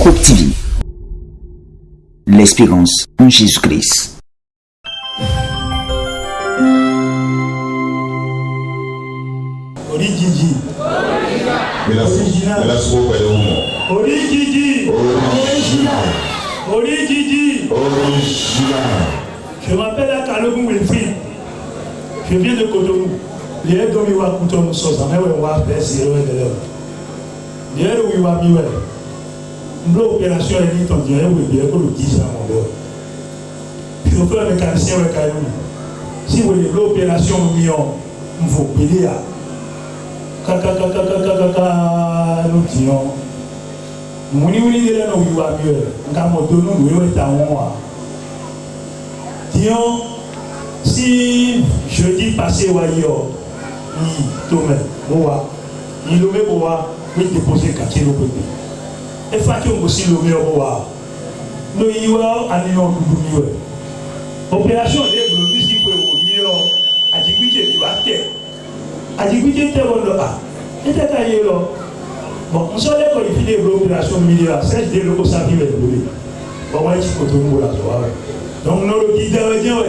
Hope TV, l'espérance en Jésus-Christ. Origigi. Original. Origigi. Origigi. Je m'appelle Akalogou Wilfried. Je viens de Cotonou. Les Domiwa Cotonou Sosa, mais on va faire zéro et de l'heure. Les Wiwa Miwe. Une opération est dit, on dirait, oui, bien que le 10 ans, mon gars. Je veux faire un mécanicien avec un. Si vous voulez l'opération, on vous payer à. Nous disons. Nous disons, si jeudi passé, il il déposer quartier au côté. Et Fatou aussi le meilleur. Nous y allons à l'union de l'Union. Opération de l'Union, si vous à Djibouti, qui va terre. À Djibouti, terre, on était taillé là. Bon, on savait qu'on finit l'opération militaire, c'est des locaux ça qui va être brûlé. Bon, moi, je suis content de la soirée. Donc, nous le disons, nous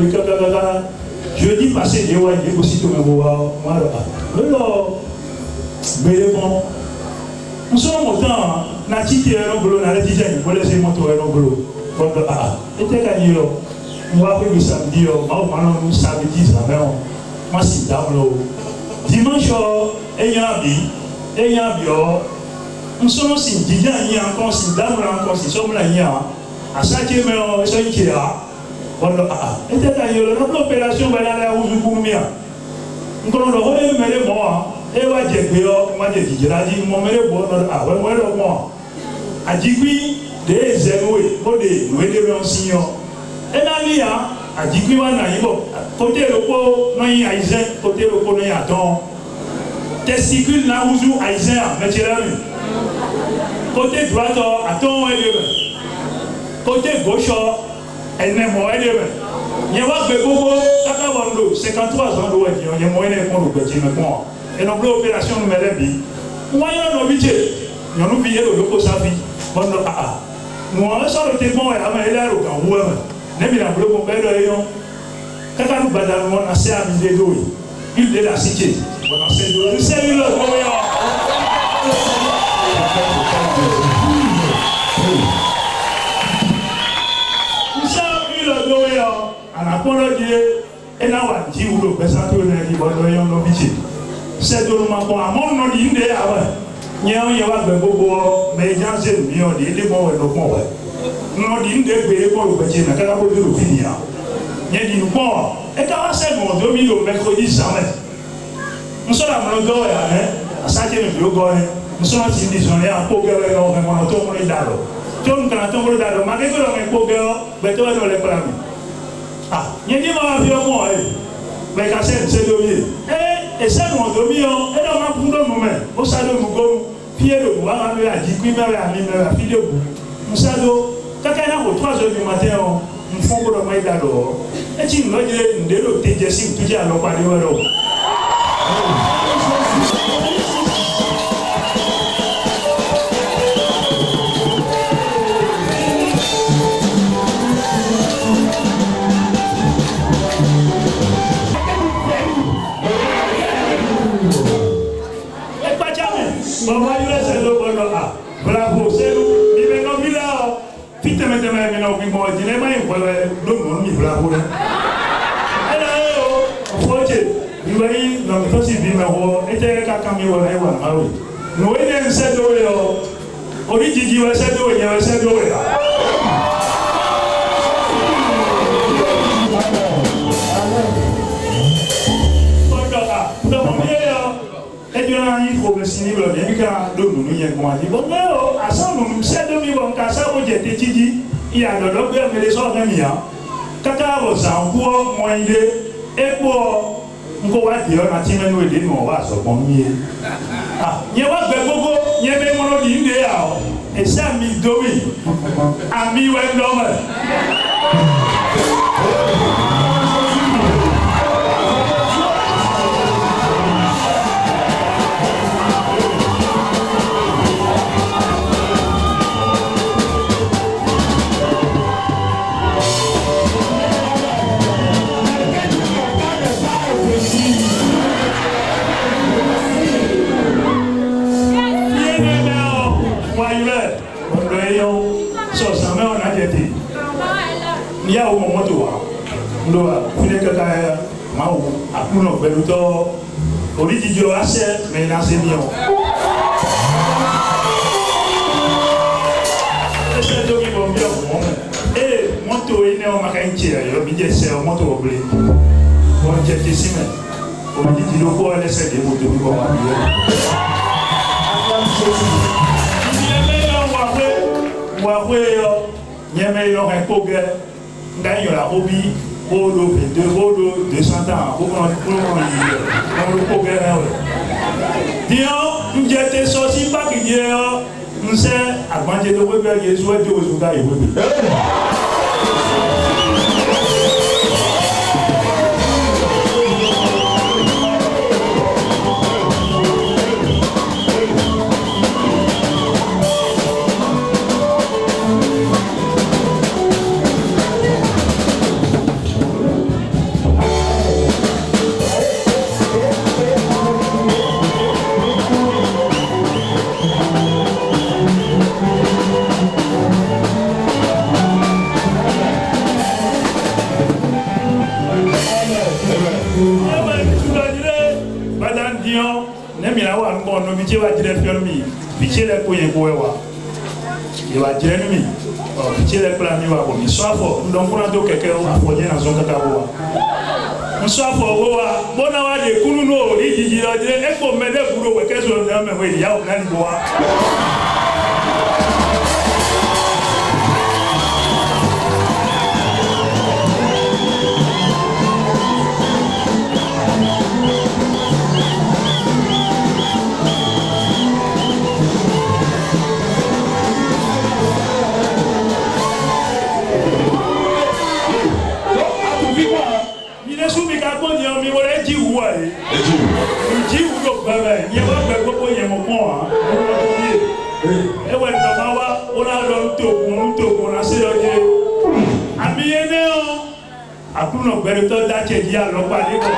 le disons, jeudi passé, il y a aussi tout le monde. Alors, mais bon, nous sommes autant, n'a quitté un boulot, n'a dit, il faut laisser mon tour un boulot. Bon, et t'es gagné là. On va faire samedi, nous samedi, ça, mais moi, c'est dans l'eau. Dimanche, nous sommes aussi, il y a encore, si dans l'eau, si sommes là, à chaque moment, on est qui là. Bon, et t'es gagné là, l'opération va aller à Ouzoukoumiya. Nous allons le remettre moi. Et moi, j'ai dit, mon mère est bon, a dit oui, des énoués, nous aider un signe. Et là, a dit oui, côté le pot, non, il y a côté le pot, il y a ton testicule, n'a ouzou, aïzen, mais tu l'as vu. Côté droit, à ton élément. Côté gauche, elle n'est pas élément. Il y a un peu de 53 ans, il y a moyen de prendre le petit, mais bon. Et donc l'opération nous met les billes. Moi, il y a un objet. Il y a un billet de l'Okosafi. Bon, nous, on sort le témoin et on a l'air au camp. Nous avons un bloc au père de Léon. Quand nous badons, on a servi des douilles. Il de la cité. On a servi de c'est lui le nous servi le doyen. On a pour le dire. Et là, on dit où le président de l'objet. C'est de l'homme à mon nom d'Indé avant. Il y a un bobo, mais il y a un million de bons et de bons. Nous d'Indé, mais pour le petit, mais quand on peut le finir. Il y a dit nous bon. Et quand on s'est mon 2000 au mercredi, jamais. Nous sommes à mon dos, à 5e bureau, nous sommes à Tindisoné, à Poguer, on a tombé d'alors. Tout le monde a tombé d'alors, malgré que l'on est Poguer, mais tout le monde est pas là. Ah, il y a dit ma vie au moins, mais quand c'est dominer. Et ça nous domine, et là on a pour nous même. Au salon nous go, pied de bois, on a dit oui mais à mi mais à fille de bout. Nous salon, quand il y a au 3h du matin, nous font pour le maïs d'alors. Et tu nous dis de l'autre TGC tout à l'eau pas de l'eau. Bravo, c'est nous. Il est non là. Vite maintenant, il est non bon. Il est mal. Voilà, non, il bravo. Alors, faut que vous voyez, dans le temps si bien, mais était quelqu'un qui voilà, voilà. Nous, il est un seul d'oeil. On dit qu'il va seul d'oeil, il va seul d'oeil. Il faut me signer le bien car nous n'y avons pas dit. Bon, mais à ça, nous sommes de vivre car ça, vous êtes étudié. Il y a de l'autre, mais les autres, même, il y a. Quand vous en cours, moins idée, et pour nous, on va dire, on a tiré nous aider, nous, on va se pommier. Ah, il y a pas de beaucoup, il y a des monodies, et ça, mis domi. Ami, ouais, l'homme. a au moment où on doit finir que Mao a plus non beluto originio assez mais dans ces millions. C'est donc il va bien et moto est né au macaïtier il me dit c'est un moto au blé on jette ici mais originio pour aller se démontrer pour moi Nyame yo repoge ndayo la obi bodo 22 bodo 200 ans pour on le poge Dio njete sorti pas que hier nous c'est agbanje de webe Yesu e de ozuga e webe Biche wa dire fermi biche le ko yen ko wa e wa dire mi biche le plan mi wa ko mi so afo donc on a do keke o afo je na zon kaka wa on so afo wa bona wa de kunu no ri jiji lo dire e ko me de buro we ke so na me we ya o na ni bo wa Akuno beruto dache dia lo pale ko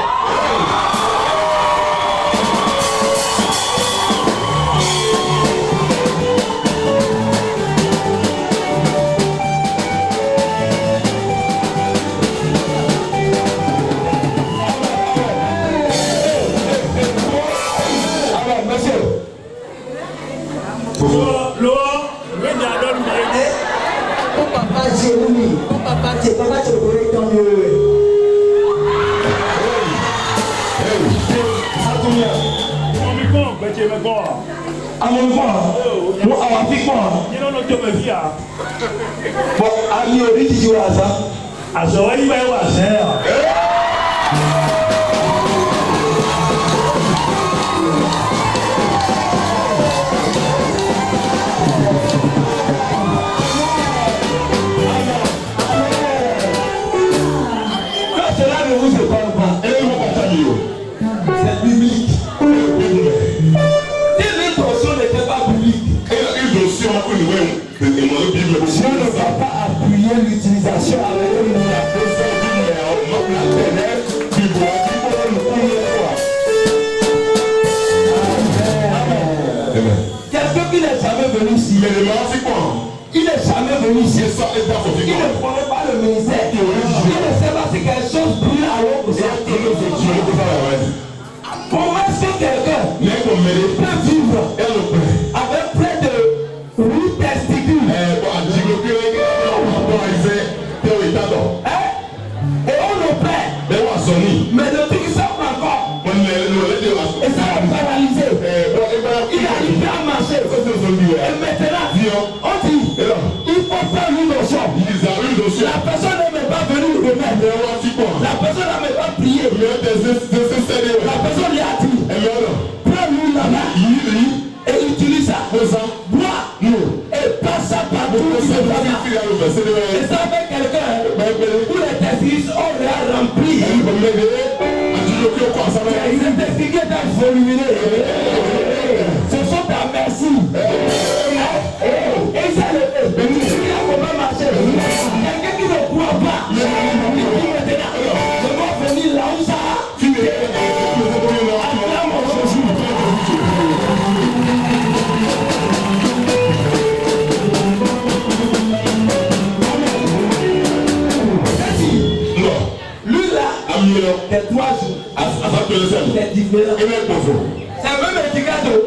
C'est différent. C'est même indicateur.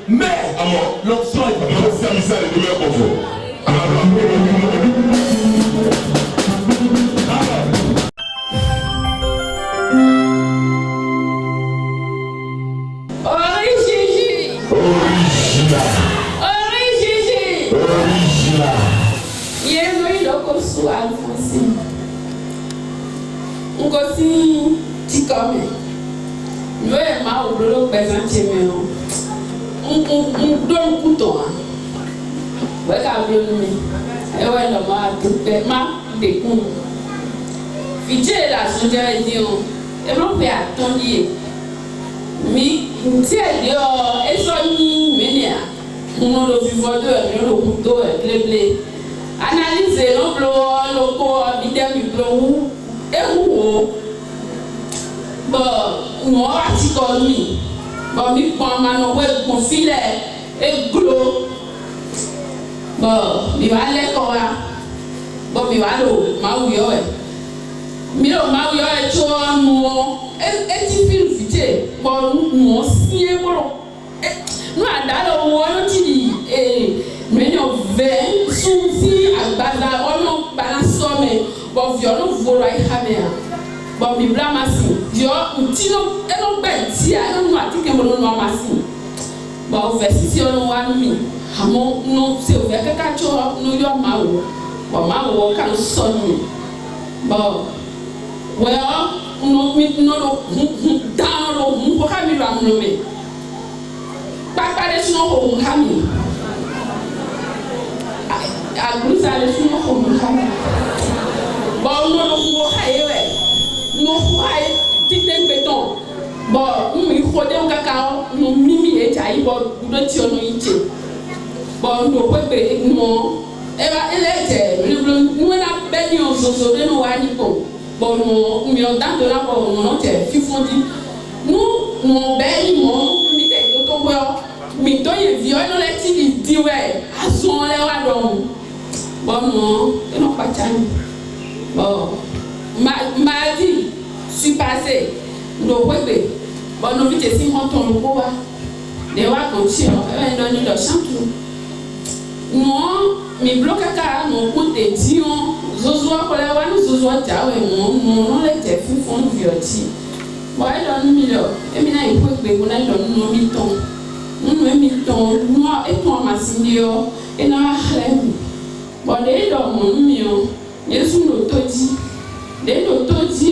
Mais l'option est analyser le bon, moi, article mi, bon, mi prend mon filet et gros, bon, mi va aller quoi, bon, mi va l'eau, ma ou yo, mi lo ma ou yo tu vois moi, et tu fais vite, bon, moi si bon, nous à dans le roi tu dis mais nous vingt soucis à bazar, on balance sommet, bon, violon vola y hammer. Bon, mi blâme assim. Yo, tino, eu não bati, eu não ati que eu não amasse. Bon, se eu não amo, amo, não se eu ver que cachorro não eu amo. Bon, mal o cara sonho. Bon, well, não me não dá não por caminho lá no meio. Papai deixa não o caminho. A blusa deixa não o caminho. Bon, não o caio non fay titen béton bon mi xodé on kakao no mimi e tay bon do ti ono yité bon do pepe no e ba elete no na beni on so de no wani ko bon no mi on dan de la bon no te fifondi no beni mo mi te do to bo mi to ye vio no le ti di we azon le wa don bon no e no pa chani bon mardi suis passé no webe bon no vite si mon ton ko wa de wa ko chi no e no ni do chantu no mi bloka ka no ko te dion zozo ko le wa no zozo ja we no le te fi fon vioti bo e do mi lo e mi na i ko gbe ko na do no mi ton no e ton ma sindio e na hlem bo de do mo mi o yesu no toji les notos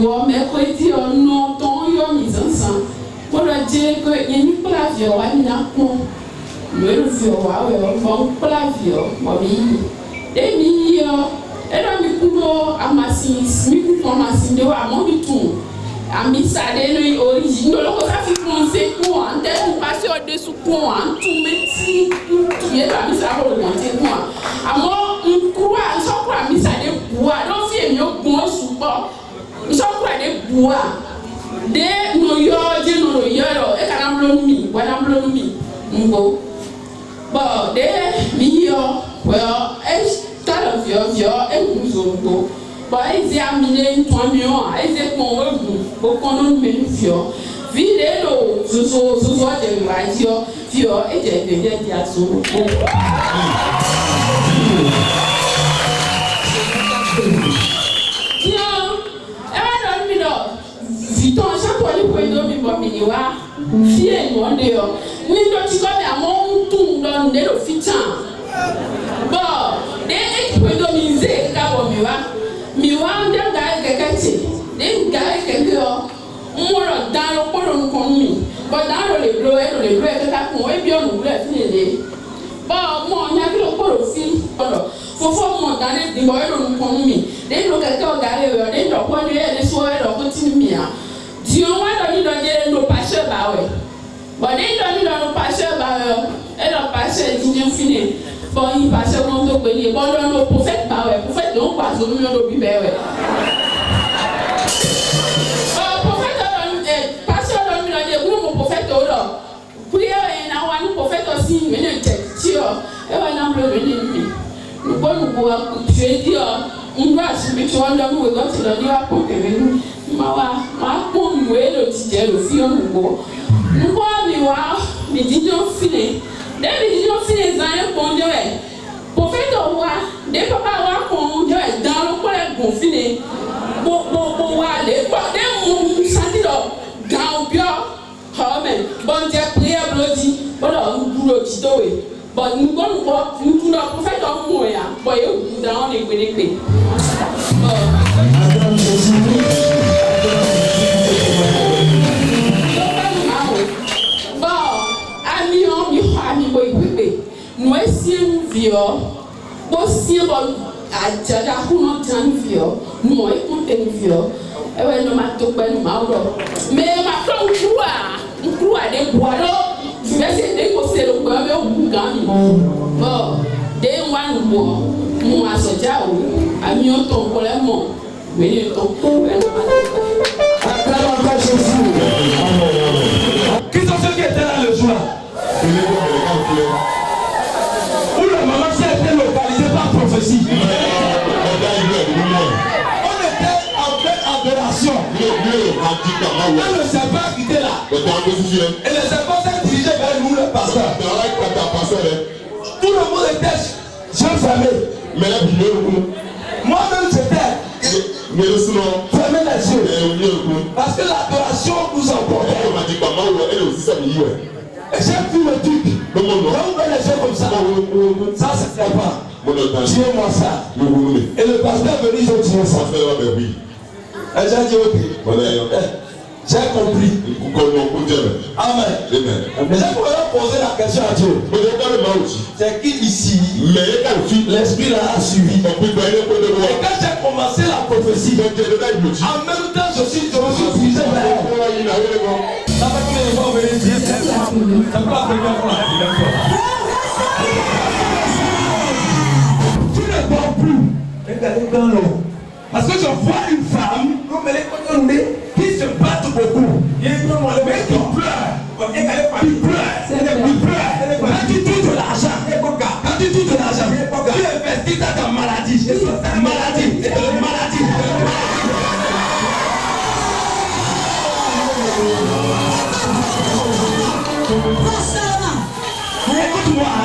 ont mais quoi dire non ton yo mis ensemble pour le dire que il n'y a pas la vie on a con mais le vieux ouais bon pas la vie moi oui et mi et là mi kuno amasi mi kuno amasi de wa mon bitou ami ça de origine le ko ça fi français quoi en tête pour passer au dessous quoi en tout métier tout est là mi ça pour le monter quoi amo croix so croix mi ça de bois donc fi mi o bon support so croix de bois de no yo de no yo e kana blomi wala blomi ngo bon de mi yo well e start of your e muzongo bon ezi amine twamio ezi kon ogun o non me fio vide lo so de radio fio e de dia so Viton chaque fois le do mi bo mi wa fie no de yo ni do ti ko be amon tun do de lo fitan bo de e ko do mi ze ka bo mi wa de ga kekati de ga ke yo mo ro dan lo ko lo ko mi bo dan lo le blo e ke ka kun e bi onu blo e fini le bo mo nya bi lo ko lo fi odo fofo mo dan le di bo e lo ko mi de lo ke ka ga le yo de do ko ni e le so e do ko ti mi a Dieu m'a donné de nos pasteurs baoué. Bon, il donne dans nos pasteurs baoué. Et nos pasteurs disent fini. Bon, il passe au monde de Béni. Bon, dans nos prophètes baoué. Prophètes non pas au milieu de Bibé. Bon, prophète pasteur donne dans des groupes prophètes au là. Prière et n'a pas prophète aussi mais ne tête. Dieu, et on a le ennemi. Nous pouvons nous voir. Je dis on doit se mettre en dehors de notre dire pour que nous ma pon le DJ le fio ngo mi wa mi DJ fini de mi DJ fini zan pon de we prophète wa de papa wa pon de dans le coin bon fini bo wa le pa de mu santi do gan bio amen bon dia prière bloody voilà bulo tito we but nous nous le prophète mo ya boy dans les gbedegbe nous essayons de vivre aussi à Djada Huno Tanvio, nous écoutons vivre, et ouais, nous m'attendons pas nous m'attendons. Mais ma femme croit des bois je vais essayer de négocier le bois avec le boucan. Bon, des mois nous bois, nous associons à mieux ton problème, mais ton problème. Qui sont ceux qui étaient là le jour-là? Où la maman s'est été localisée par prophétie. On était en pleine adoration. Quand le serpent était là, et le serpent s'est dirigé vers nous, le pasteur. Tout le monde était yeux fermés. Moi-même j'étais fermé les yeux. Parce que l'adoration nous emportait. Et j'ai vu le truc. Quand vous voyez les yeux comme ça, ça c'est serpent. Tiens-moi ça. Et le pasteur est venu, je tiens ça. Et j'ai dit ok. J'ai compris. Amen. Mais j'ai posé la question à Dieu. C'est qui ici? L'esprit là a suivi. Et quand j'ai commencé la prophétie, en même temps je me suis dirigé vers elle. Ça fait combien de fois vous venez dire? Ça fait la première fois. Tu ne dors plus. Regardez dans l'eau. Parce que je vois une femme comme elle est qui se bat beaucoup. Mais qui pleure. Il pleure. Quand tu touches de l'argent, tu investis dans ta maladie. Écoute-moi,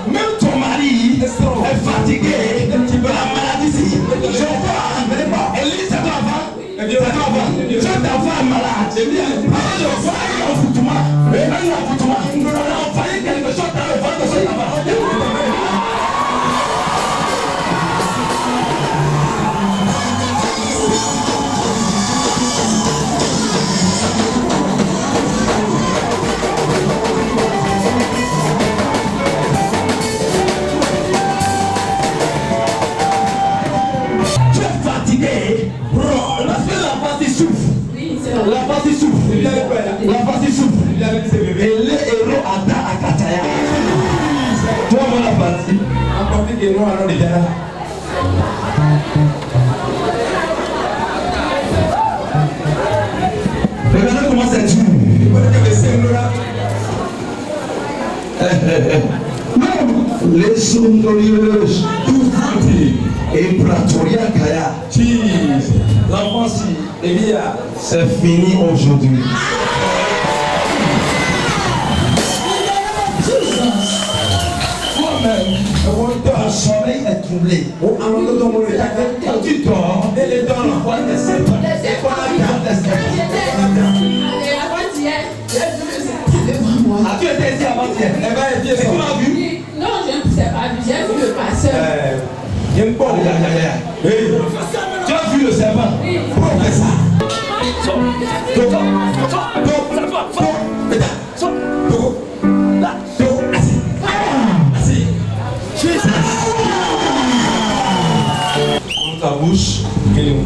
même ton mari est fatigué de la maladie. Je vois, Elise, c'est toi avant. Cet enfant est malade. Je vois un envoûtement. On a envoyé quelque chose dans le ventre de cet enfant. La partie souffre. Et les héros attendent à Kataya. Toi, mon la partie. La partie qui est noire, alors déjà là. Regardez comment c'est dur. Les sondolieuses, et Pratoria Kaya. L'enfant, si Elia, c'est fini aujourd'hui. Toi-même, ton sommeil est troublé. Quand tu dors, et les dents l'envoient des serpents. Et qu'on a garde des serpents. As-tu été ici avant-hier? Et tu m'as vu? Non, je ne sais pas, j'ai vu le pasteur. Tu as vu le serpent? Oui. Pourquoi ça? Ouvre ta bouche, Kélim.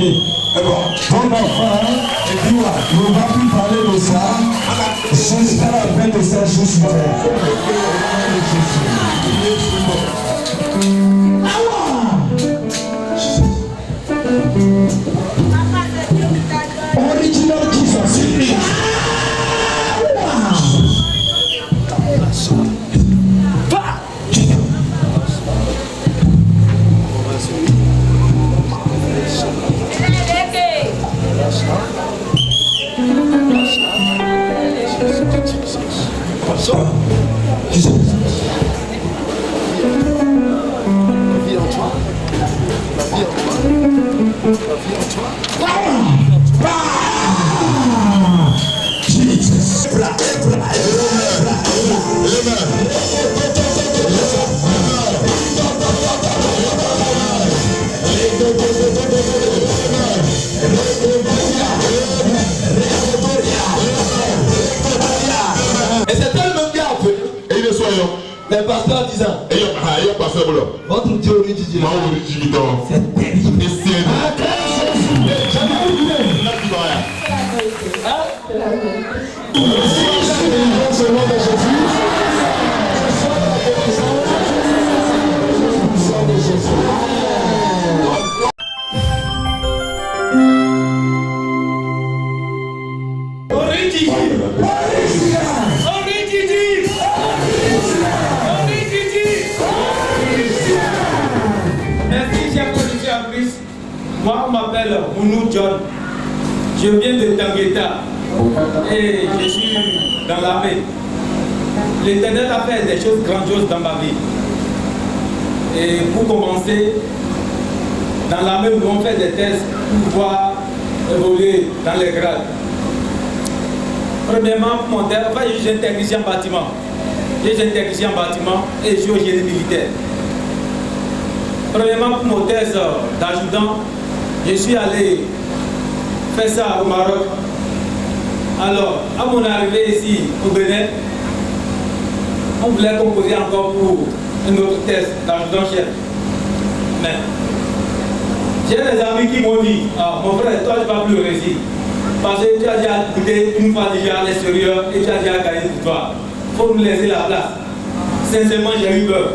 Ton enfant, ne va plus parler de ça jusqu'à la fin de sa journée. Original Jesus. Les pasteurs disant votre théorie du Dieu c'est terrible. Moi, on m'appelle Mounou John. Je viens de Tangueta et je suis dans l'armée. L'Éternel a fait des choses grandioses dans ma vie. Et pour commencer, dans l'armée, nous avons fait des tests pour pouvoir évoluer dans les grades. Premièrement, pour mon test, enfin, je suis technicien en bâtiment. Je suis technicien en bâtiment et je suis au génie militaire. Premièrement, pour mon test d'adjudant, je suis allé faire ça au Maroc. Alors, à mon arrivée ici au Bénin, on voulait composer encore pour un autre test d'adjudant-chef. Mais j'ai des amis qui m'ont dit, mon frère, toi tu vas plus réussir. Parce que tu as déjà goûté une fois déjà à l'extérieur et tu as déjà gagné pour toi. Il faut nous laisser la place. Sincèrement, j'ai eu peur.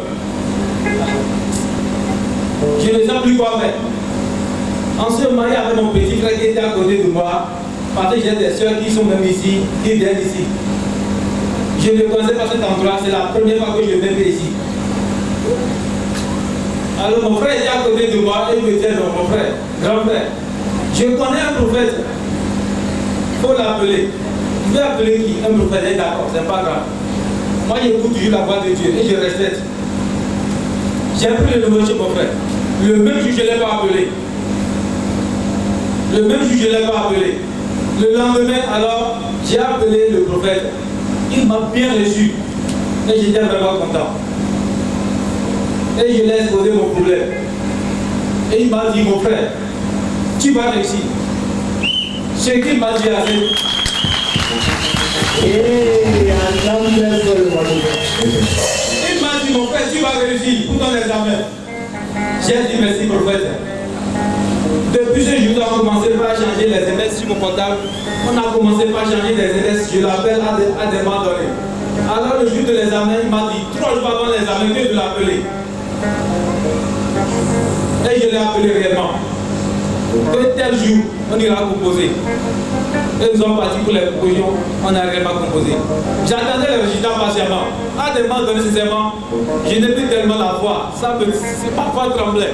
Je ne sais plus quoi faire. En ce moment, il y avait mon petit frère qui était à côté de moi, parce que j'ai des soeurs qui sont même ici, qui viennent ici. Je ne connaissais pas cet endroit, c'est la première fois que je viens ici. Alors mon frère était à côté de moi et il me disait, non, mon frère, grand frère, je connais un prophète, il faut l'appeler. Je vais appeler qui? Un prophète, d'accord, c'est pas grave. Moi, j'écoute toujours la voix de Dieu et je respecte. J'ai pris le numéro chez mon frère. Le même jour, je ne l'ai pas appelé. Le même jour, je ne l'ai pas appelé. Le lendemain, alors, j'ai appelé le prophète. Il m'a bien reçu. Et j'étais vraiment content. Et je lui ai exposé mon problème. Et il m'a dit, mon frère, tu vas réussir. Ce qu'il m'a dit à lui. Il m'a dit, mon frère, tu vas réussir pour ton examen. J'ai dit merci, prophète. Depuis ce jour, on a commencé par changer les SMS sur mon portable. On a commencé par changer les SMS. Je l'appelle à des moments donnés. Alors, le jour de l'examen, il m'a dit 3 jours avant l'examen que de l'appeler. Et je l'ai appelé réellement. Que tel jour, on ira composer. Et nous sommes partis pour les propositions, on a réellement composé. J'attendais le résultat patiemment. À des moments donnés, sincèrement, je n'ai plus tellement la foi. Ça me, c'est parfois tremblé.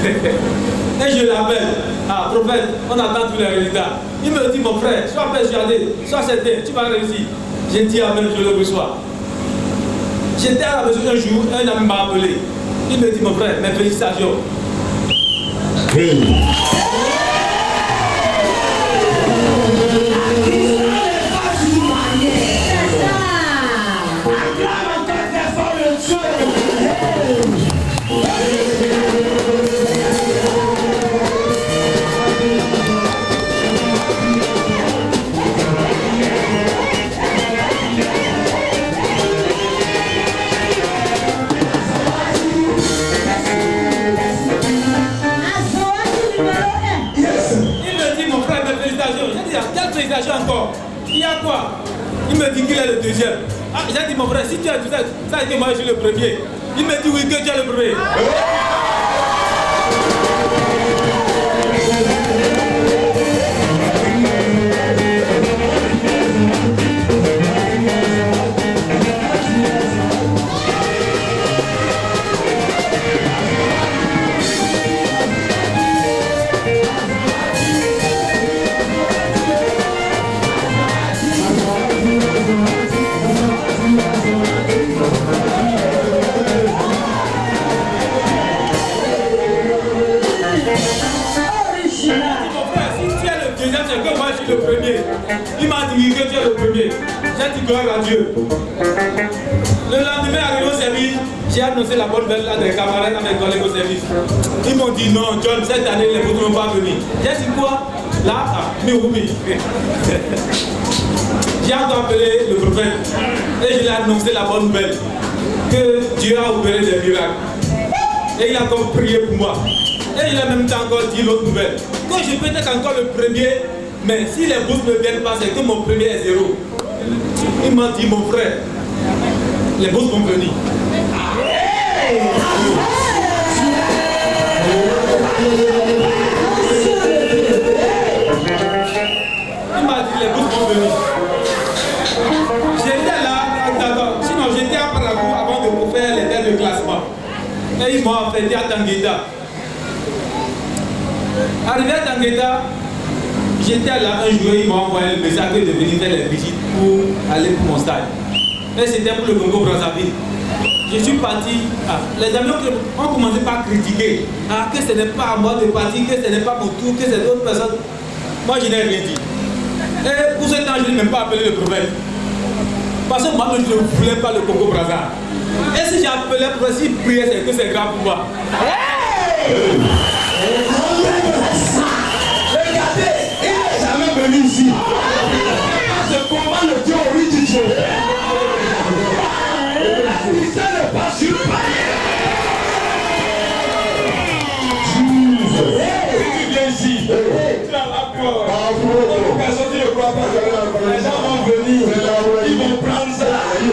Et je l'appelle. Ah, prophète, on attend tous les résultats. Il me dit, mon frère, sois persuadé, sois certain, tu vas réussir. J'ai dit amen, je le reçois. J'étais à la maison un jour, un ami m'a appelé. Il me dit, mon frère, mes félicitations. Yes. félicitations encore. Il y a quoi? Il me dit qu'il est le deuxième. Ah, j'ai dit mon frère, si tu as dit ça, ça veut dire que moi je suis le premier. Il me dit oui que tu es le premier. Le premier. Il m'a dit que tu es le premier. J'ai dit gloire à Dieu. Le lendemain, arrivé au service, j'ai annoncé la bonne nouvelle à des camarades, à mes collègues au service. Ils m'ont dit non, John, cette année, les autres ne vont pas venir. J'ai dit quoi? Là, mais oui. J'ai encore appelé le prophète et je lui ai annoncé la bonne nouvelle que Dieu a opéré des miracles. Et il a encore prié pour moi. Et il a même temps encore dit l'autre nouvelle. Que je peux être encore le premier. Mais si les bourses ne viennent pas, c'est que mon premier est 0. Il m'a dit, mon frère, les bourses vont venir. Il m'a dit, les bourses vont venir. J'étais là, d'accord. Sinon, j'étais à Parakou avant de faire les tests de classement. Et ils m'ont affecté à Tangueta. Arrivé à Tangueta, j'étais là un jour, ils m'ont envoyé le message de venir faire les visites pour aller pour mon stage. Et c'était pour le Congo-Brazzaville. Je suis parti. Les amis ont commencé par critiquer. Que ce n'est pas à moi de partir, que ce n'est pas mon tour, que c'est d'autres personnes. Moi, je n'ai rien dit. Et pour ce temps, je n'ai même pas appelé le prophète. Parce que moi, je ne voulais pas le Congo-Brazzaville. Et si j'appelais le prophète, s'il priait, c'est que c'est grave pour moi. Regardez, il n'est jamais venu ici. Je combat le théorie du Dieu. La puissance n'est pas sur pareil. Si tu viens ici, tu as la peur. Personne ne croit pas. Les gens vont venir, ils vont prendre ça. Il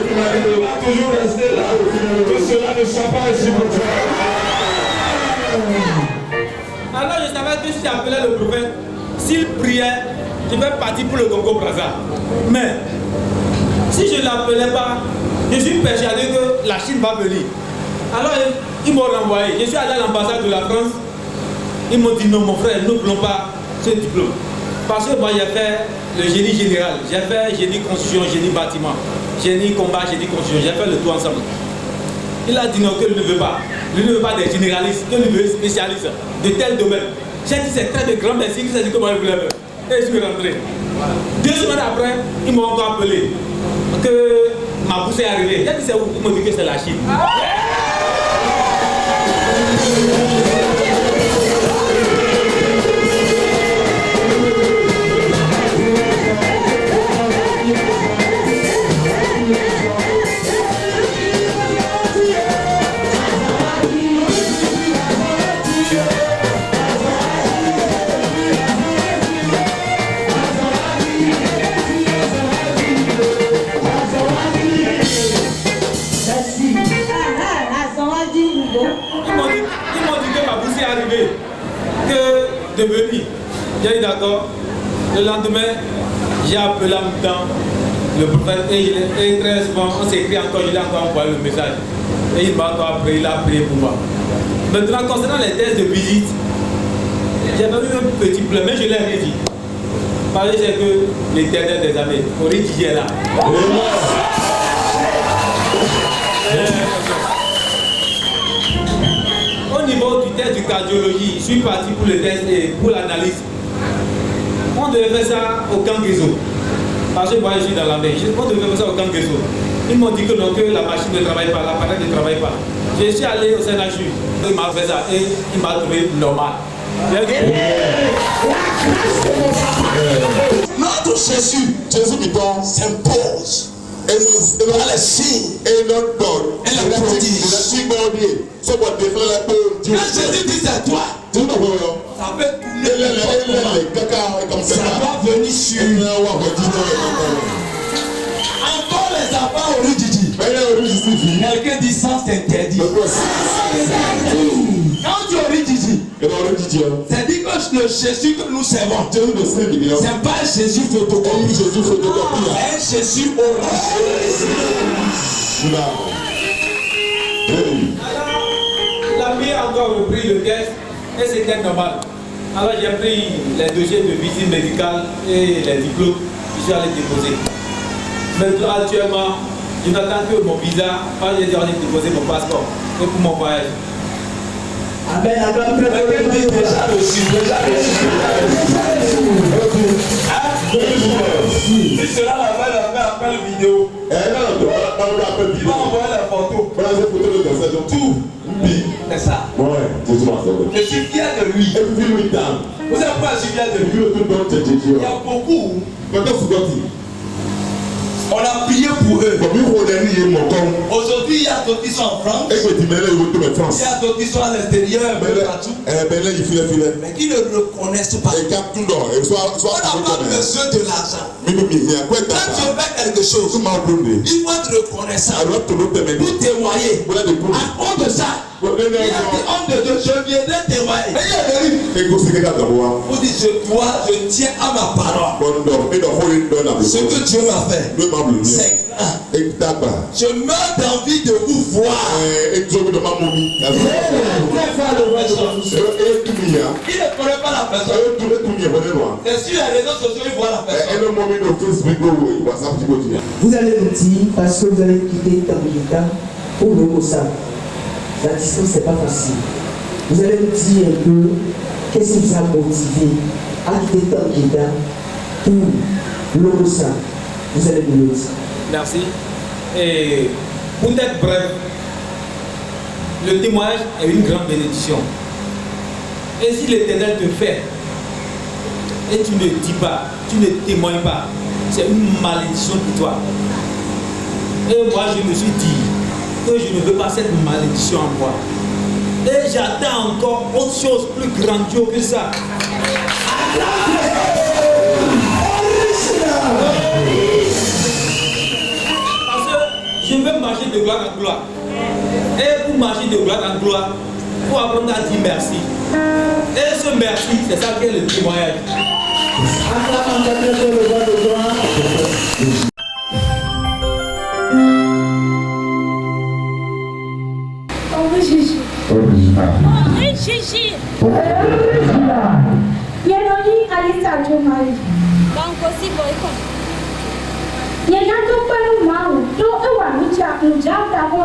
va toujours rester là. Que cela ne soit pas ainsi pour toi. Alors je savais que si j'appelais le prophète, s'il priait, je vais partir pour le Congo-Brazzaville. Mais si je ne l'appelais pas, je suis persuadé que la Chine va venir. Alors ils m'ont renvoyé. Je suis allé à l'ambassade de la France. Ils m'ont dit non mon frère, nous ne voulons pas ce diplôme. Parce que moi j'ai fait le génie général, j'ai fait génie construction, génie bâtiment, génie combat, génie construction, j'ai fait le tout ensemble. Il a dit non, qu'il ne veut pas. Il ne veut pas des généralistes, qu'il veut des spécialistes de tel domaine. J'ai dit c'est très de grand merci, qu'il s'est dit comment il voulait faire. Et je suis rentré. 2 semaines après, ils m'ont encore appelé que ma bourse est arrivée. J'ai dit c'est où? Ils m'ont dit que c'est la Chine. Que de venir. J'ai dit d'accord. Le lendemain, j'ai appelé en même temps le prophète et très souvent on s'écrit encore, je lui ai encore envoyé le message. Et il m'a encore appris, il a prié pour moi. Maintenant, concernant les tests de visite, j'avais eu un petit problème, mais je l'ai rien dit. Parce que c'est que l'Éternel des armées, Origi est là. Au niveau du test de cardiologie, je suis parti pour le test et pour l'analyse. On devait faire ça au Kangezo. Parce que moi je suis dans la mer. On devait faire ça au Kangezo. Ils m'ont dit que non, que la machine ne travaille pas, l'appareil ne travaille pas. Je suis allé au CNHU. Il m'a fait ça et il m'a trouvé normal. Notre Jésus s'impose. Et nous les signes et notre don. Et la prodige. Ce qu'on défend la peur. Quand Jésus dit c'est toi. ça peut tourner. Ça va venir sur. Encore les enfants au Rididi. Quelqu'un dit ça, c'est interdit. Quand tu es au Rididi, c'est dit que le Jésus que nous servons, c'est pas un Jésus photocopie, c'est un Jésus original. L'ami a encore repris le test et c'était normal. Alors j'ai pris les dossiers de visite médicale et les diplômes, je suis allé déposer. Maintenant actuellement, je n'attends que mon visa, quand j'ai déjà déposé mon passeport et pour mon voyage. Amen, amen, déjà reçu. Si cela la fait appel vidéo. Pas envoyer la photo. Tout. C'est ça. Je suis fier de lui. Vous savez pourquoi je suis fier de lui? Il y a beaucoup. On a prié pour eux. Aujourd'hui, il y a d'autres qui sont en France. Il y a d'autres qui sont à l'extérieur, mais qui ne reconnaissent pas. On n'a pas besoin de l'argent. Quand tu fais quelque chose, il faut être reconnaissant pour témoigner. À cause de ça, il y a des hommes de Dieu, je viendrai témoigner. Vous dites, je tiens à ma parole. Ce que Dieu m'a fait, c'est grand. Je meurs d'envie de vous voir. Il ne connaît pas la personne. C'est sur les réseaux sociaux, il voit la personne. Vous allez nous dire, parce que vous allez quitter Tamilita pour le Mossa. La distance, c'est pas facile. Vous allez nous dire un peu qu'est-ce qui vous a motivé à quitter Tamilita pour le Mossa. Vous allez nous le dire. Merci. Et pour être bref, le témoignage est une grande bénédiction. Et si l'Éternel te fait, et tu ne dis pas, tu ne témoignes pas, c'est une malédiction pour toi. Et moi, je me suis dit que je ne veux pas cette malédiction en moi. Et j'attends encore autre chose plus grandiose que ça. Parce que je veux marcher de gloire en gloire. Et pour marcher de gloire en gloire, il faut apprendre à dire merci. Et ce merci, c'est ça qui est le témoignage. Yenoni Alisa Jomari. Donc aussi boycott. Yenando pelu mau, do ewa nucha nujata ko.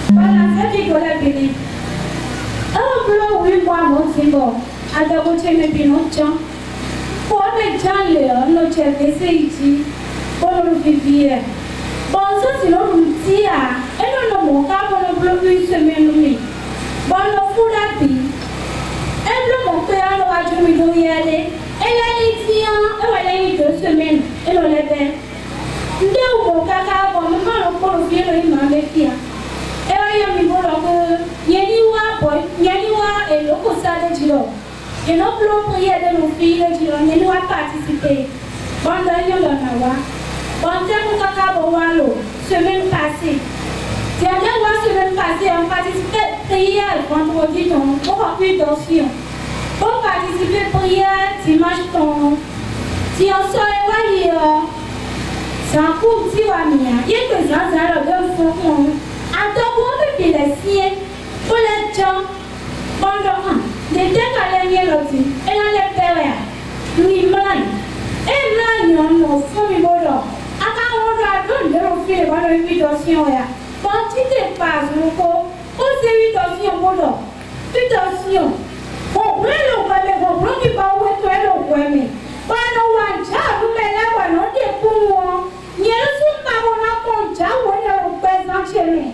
Bana seki gola bini. Blo wi kwa mo simbo. Ada ko cheme bino chan. Ko me chan le no cheme seiti. Ko no vivie. Bon so si no mutia. Eno no mo ka ko no blo wi semaine mi. Bon no furati. Eno mo pe alo wa jumi do yele. Elle a dit, elle a eu 2 semaines, elle l'a fait. Nous avons caca, comme nous avons fait le Mamefia. Elle a mis bon, Yaniwa, et le Costa de Giro. Et nos plans prières de nos filles de Giro, nous avons participé. Bandanion de Nawa. Bandanion de Caca Bowalo, semaine passée. Dernière semaine passée, on participait prière vendredi, pour remplir d'options. Pour participer à la prière dimanche, si on sort c'est un coup de Tiwamia. Il y a que ça, ça a le fond. Attends, on peut les siens pour les gens. Pendant des temps à l'année, et là, les pères, nous, mlan. Et mlan, on a fait un peu. Après, on a donné le fil de l'invitation. Quand tu te passes, on s'est invitation pour l'eau. Invitation. Bon, le comprends qui va où est le premier. Quand on va déjà, vous mettez là, on est pour moi. Il y a pas mon apponcha, on est au présent chez nous.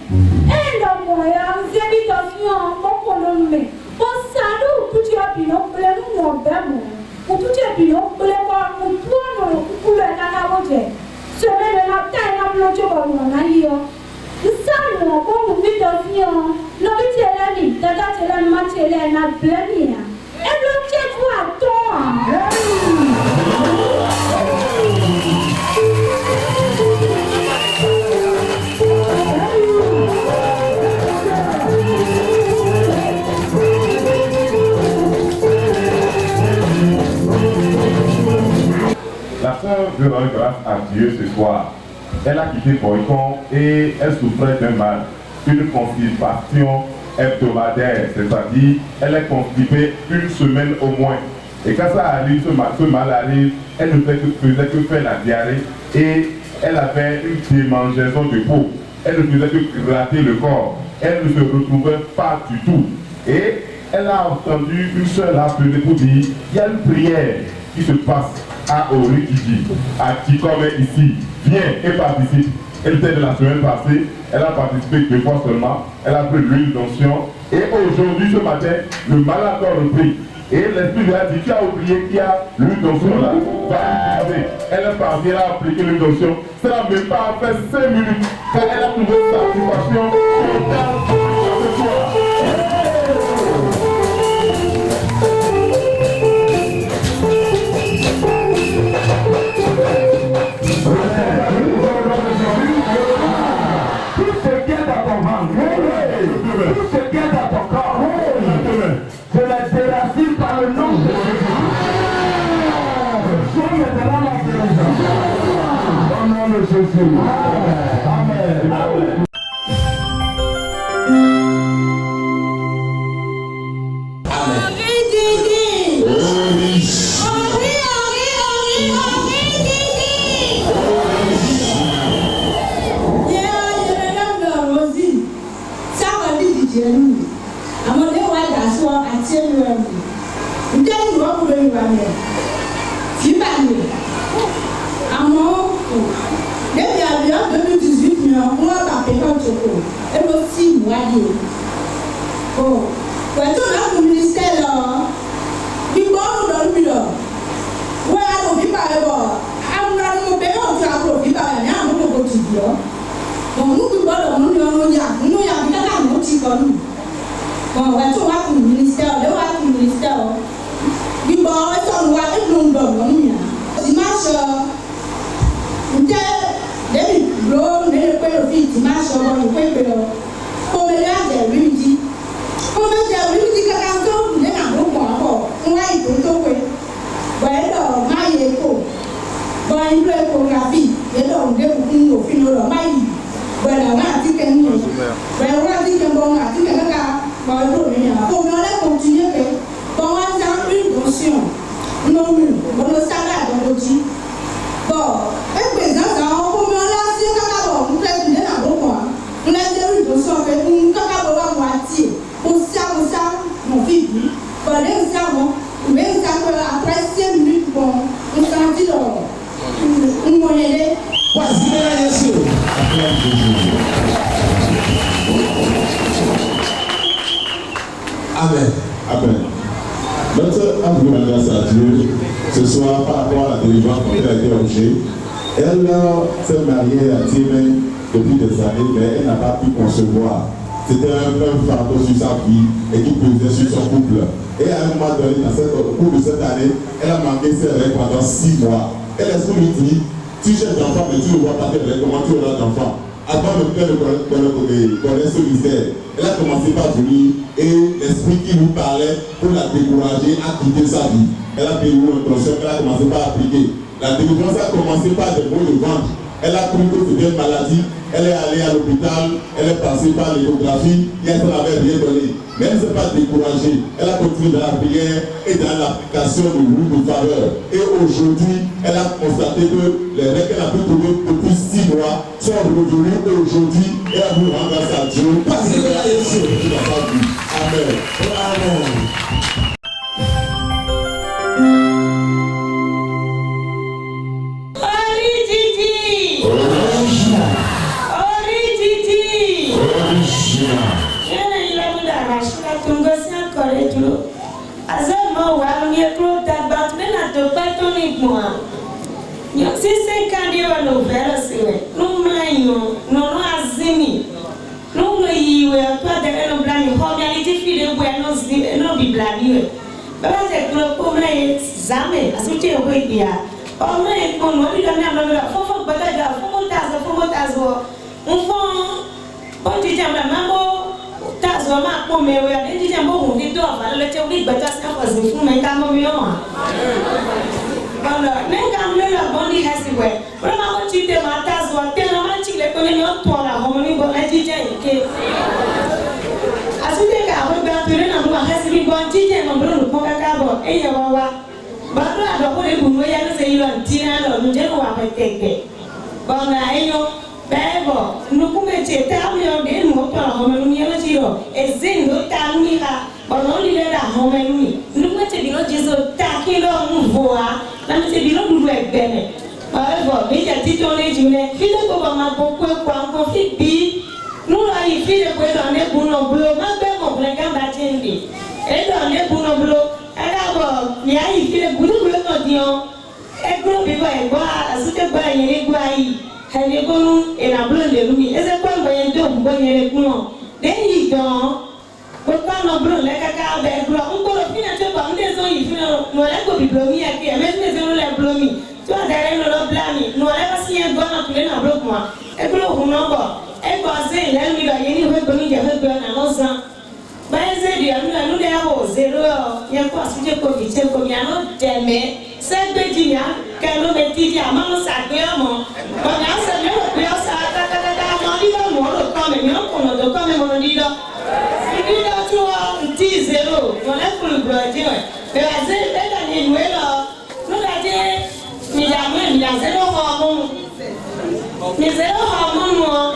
Et le moyen, vous invitation, mon colonne. Bon, ça nous, tout y a bien, on peut nous montrer. Pour tout y a bien, on peut voir, pour toi, pour le canard. Semaine de la taille, on a plongé dans mon aïe. Ça, nous, comme invitation, nous, c'est la vie, c'est la matière, la blâmie. Et le veut rendre grâce à Dieu ce soir. Elle a quitté Boycon et elle souffrait d'un mal, une constipation hebdomadaire, c'est-à-dire elle est constipée une semaine au moins. Et quand ça arrive, ce mal arrive, elle ne faisait que faire la diarrhée et elle avait une démangeaison de peau. Elle ne faisait que gratter le corps. Elle ne se retrouvait pas du tout. Et elle a entendu une soeur appeler pour dire, il y a une prière qui se passe à Orikiji, à Tikome ici. Viens et participe. Elle était de la semaine passée, elle a participé 2 fois seulement, elle a pris l'huile d'onction. Et aujourd'hui, ce matin, le malade a repris. Et l'esprit lui a dit, tu as oublié qu'il y a l'huile d'onction là. Elle est partie, elle a appliqué l'huile d'onction. Ça n'a même pas fait 5 minutes quand elle a trouvé satisfaction totale ce soir. Amen. Amen. Amen. Notre âme de grâce à Dieu, ce soir, par rapport à la délivrance dont elle a été objet, elle s'est mariée à Timé depuis des années, mais elle n'a pas pu concevoir. C'était un fardeau sur sa vie et qui pesait sur son couple. Et à un moment donné, au cours de cette année, elle a manqué ses règles pendant 6 mois. Et l'esprit lui dit, tu cherches d'enfant, mais tu ne vois pas tes règles, comment tu auras d'enfant? Avant même qu'elle connaisse ce mystère, elle a commencé par venir et l'esprit qui lui parlait pour la décourager a quitté sa vie. Elle a payé une intention qu'elle a commencé par appliquer. La délivrance a commencé par des maux de ventre. Elle a cru que c'était une maladie. Elle est allée à l'hôpital, elle est passée par l'échographie, et elle n'avait rien donné. Mais elle ne s'est pas découragée. Elle a continué dans la prière et dans l'application de l'huile de faveur. Et aujourd'hui, elle a constaté que les règles qu'elle a pu trouver depuis 6 mois sont revenues aujourd'hui et elle vous rend grâce à Dieu. Parce que là, Jésus, tu n'as pas vu. Amen. Amen. Si c'est quand Dieu va nous faire, nous m'aimons, nous azimi, nous y toi de nous blâmer, réalité fille de nous nous blâmer. Parce que pour moi, jamais, à ce que vous voyez bien. Pour moi, pour nous, nous donnons la faut bataille, faut montazo, on fait, on dit jamais maman, tazo ma pour me, on dit jamais bon, on dit toi, le théorie bataille, c'est pas possible, mais quand même mieux. Voilà, même quand le bon dit si ouais. Vraiment quand tu te matas ou tellement tu les connais non toi la harmonie bon la DJ que. Asude ka ho ba tere na mo ha si bon DJ no bro no poka ka bon e ya wa. Ba do ado ko le bu ya no se yilo ntina no nje no wa peteke. Bon na enyo bebo no kume che ta yo de mo to la harmonie ya no jiro e zingo ta mi ha. Bon on li le da harmonie. No kume che bino jizo ta ki lo mvoa. Na me se bino du e bene. Bebo mi ja ti to le june. File ko ba ma bo ko ko fi bi. Nous là il fait le bruit dans les boulons bleus, ma belle mon plein quand battendi. Et dans les boulons bleus, alors il y a il fait le boulot bleu dans dion. Et gros bébé et bois, c'était pas il est guaï. Elle est bonne et la blonde de lui. Et c'est quoi le deux bon il est bon. Dès il dort. Pourquoi non bleu les caca avec bleu. On peut le finir tu pas on des il fait nous la ko biblomi aquí, même les on la blomi. Tu as derrière nous blami. Nous la pas signer bon en plein en bloc moi. Et bleu on non bon. E passé là lui là il veut donner des trucs à nos ans. Ben c'est bien nous les avons zéro. Il y a quoi si je peux dire comme il y a non jamais. C'est de dire que nous mettons à maman ça clairement. Bon là c'est le pire ça on dit non le comme mais non qu'on le comme on dit là. Il dit là tu vois un petit zéro. On a pour le bloquer. Mais là c'est là nous là. Nous là dit il y a zéro hormone. Mais zéro hormone moi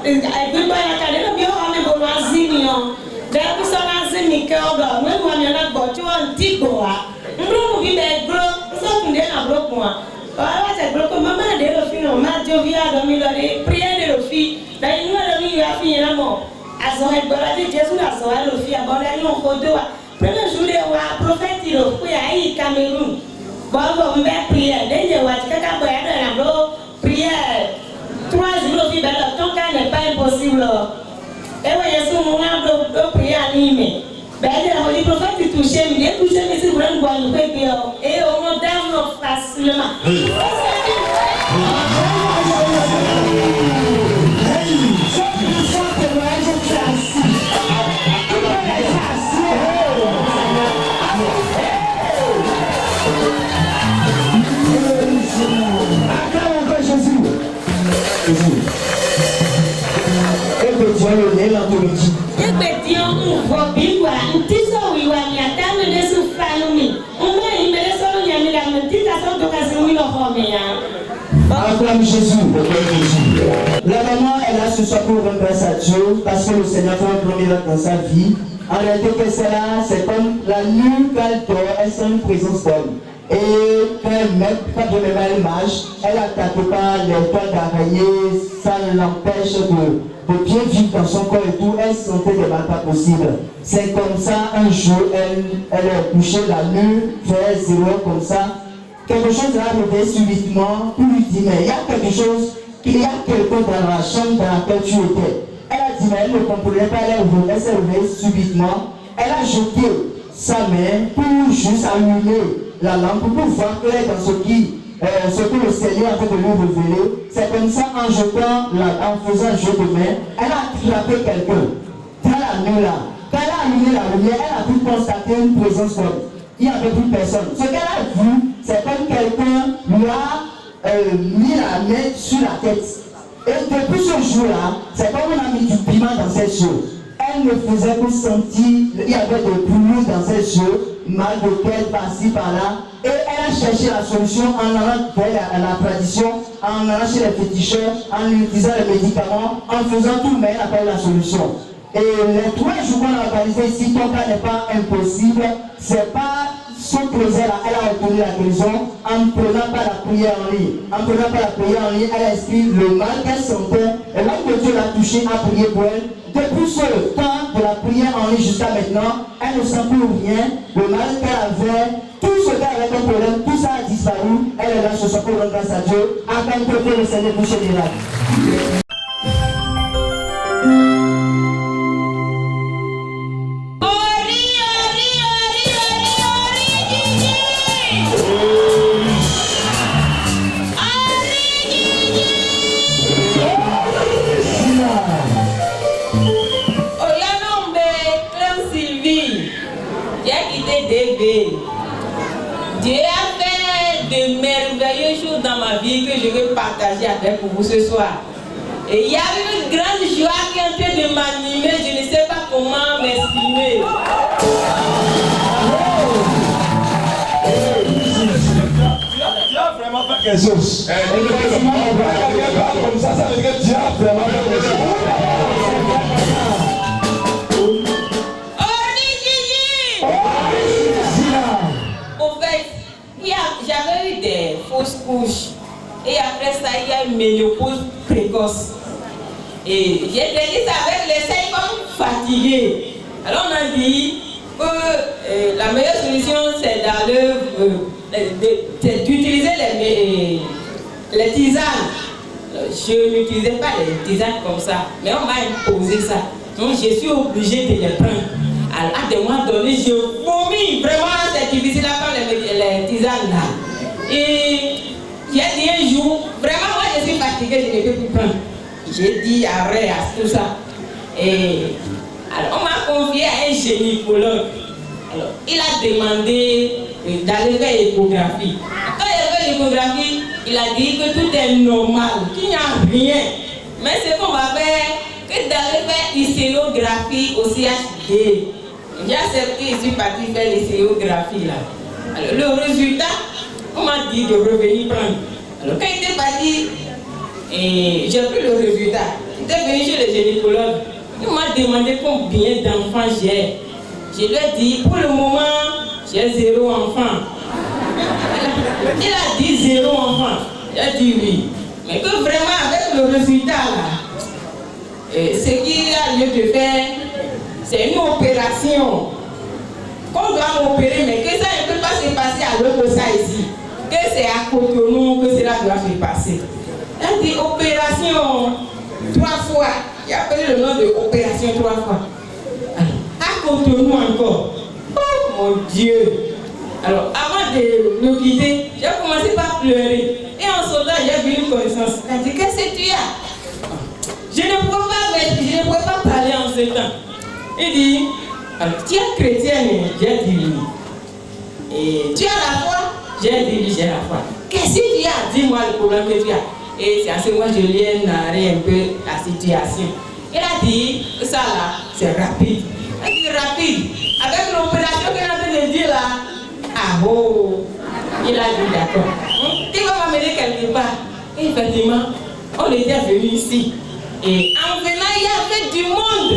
I good boy, I can't be on a bonazinion. There was an azimi curl, when one you're not got you on Tigoa. No, we beg broke, something then I broke one. I was a broken mamma, they don't feel no matter via the middle of the prayer of feet. That you know you have in a more. As I had got it, just as I don't fear about I know for do. Previous should they were prophetic of where I Cameroon. Bob on back prayer, then they watch Kaka and blow prayer. 3 jours qui belle ton cas n'est pas impossible. Et voyez ce moment de prier animé. Ben le prophète touché, il est touché mais c'est vraiment bon le et on nous donne facilement. Acclame Jésus. La maman est là ce soir pour rendre grâce à Dieu parce que le Seigneur fait un premier acte dans sa vie. En réalité, que c'est là, c'est comme la nuit qu'elle dort, elle sent une présence d'homme. Et quand elle met mal l'image, elle n'attaque pas les toiles d'araignée, ça l'empêche de bien vivre dans son corps et tout. Elle sentait des mal pas possibles. C'est comme ça, un jour, elle est couchée la nuit, vers 0 comme ça. Quelque chose l'a arrivé subitement, pour lui dire, mais il y a quelque chose, il y a quelqu'un dans la chambre dans laquelle tu étais. Elle a dit, mais elle ne comprenait pas, elle s'est levée subitement, elle a jeté sa main pour juste allumer la lampe, pour voir clair dans ce que le Seigneur a fait de lui révéler. C'est comme ça, en faisant un jeu de main, elle a attrapé quelqu'un dans la nuit là. Quand elle a allumé la lumière, elle a pu constater une présence d'homme. Il n'y avait plus personne. Ce qu'elle a vu, c'est comme quelqu'un lui a mis la main sur la tête. Et depuis ce jour-là, c'est comme on a mis du piment dans ses yeux. Elle ne faisait que sentir, il y avait des boulons dans ses yeux, mal de tête, par-ci, par-là. Et elle a cherché la solution en allant vers la tradition, en allant chez les féticheurs, en utilisant les médicaments, en faisant tout, mais elle n'a pas eu la solution. Et les 3 jours qu'on a organisé ici, ton cas n'est pas impossible, c'est pas son creuset là, elle a obtenu la guérison en ne prenant pas la prière en ligne. En prenant pas la prière en ligne, elle a expliqué le mal qu'elle sentait, et l'homme que Dieu l'a touché a prié pour elle. Depuis ce temps de la prière en ligne jusqu'à maintenant, elle ne sent plus rien, le mal qu'elle avait, tout ce qu'elle avait comme problème, tout ça a disparu. Elle est là ce soir pour rendre grâce à Dieu, afin que le Seigneur touche les miracles. Dieu a fait de merveilleuses choses dans ma vie que je veux partager avec vous ce soir. Et il y a une grande joie qui est en train de m'animer, je ne sais pas comment m'exprimer. Tu as vraiment fait quelque chose. Comme ça veut dire que tu as vraiment fait quelque chose. Au fait, j'avais eu des fausses couches. Et après ça, il y a une ménopause précoce. Et j'ai traité ça avec les 5 femmes fatiguées. Alors on a dit que la meilleure solution, c'est d'utiliser les tisanes. Je n'utilisais pas les tisanes comme ça, mais on m'a imposé ça. Donc je suis obligée de les prendre. À des mois donnés, je vomis. Vraiment, c'est difficile à prendre les tisanes là. Et j'ai dit un jour, vraiment, moi je suis fatiguée, je ne peux plus prendre. J'ai dit arrête à tout ça. Et alors, on m'a confié à un gynécologue. Alors, il a demandé d'aller faire l'échographie. Quand il a fait l'échographie, il a dit que tout est normal, qu'il n'y a rien. Mais ce qu'on va faire, que d'aller faire l'hystérographie au CHD. J'ai accepté, je suis parti faire l'hystérographie là. Alors, le résultat, on m'a dit de revenir prendre. Alors, quand il était parti, j'ai pris le résultat. J'étais venu chez le gynécologue. Il m'a demandé combien d'enfants j'ai. Je lui ai dit, pour le moment, j'ai 0 enfant. Il a dit 0 enfant. J'ai dit oui. Mais que vraiment, avec le résultat là, ce qu'il a lieu de faire, c'est une opération. Qu'on doit m'opérer, mais que ça ne peut pas se passer à l'Obosa ici. Que c'est à Cotonou que cela doit se passer. Il a dit opération 3 fois. Il a appelé le nom de opération 3 fois. À Cotonou encore. Oh mon Dieu. Alors avant de nous quitter, j'ai commencé par pleurer. Et en sortant, j'ai vu une connaissance. Il a dit, qu'est-ce que tu as? Je ne pouvais pas parler en ce temps. Il dit, alors, tu es chrétienne? J'ai dit oui. Et tu as la foi? J'ai dit oui, j'ai la foi. Qu'est-ce que tu as? Dis-moi le problème que tu as. Et c'est à ce moment que je lui ai narré un peu la situation. Il a dit, ça là, c'est rapide. Il a dit rapide. Avec l'opération qu'il est en train de dire là, ah oh, il a dit d'accord. Tu vas m'amener quelque part. Et effectivement, on était venu ici. Et en venant, il y avait du monde.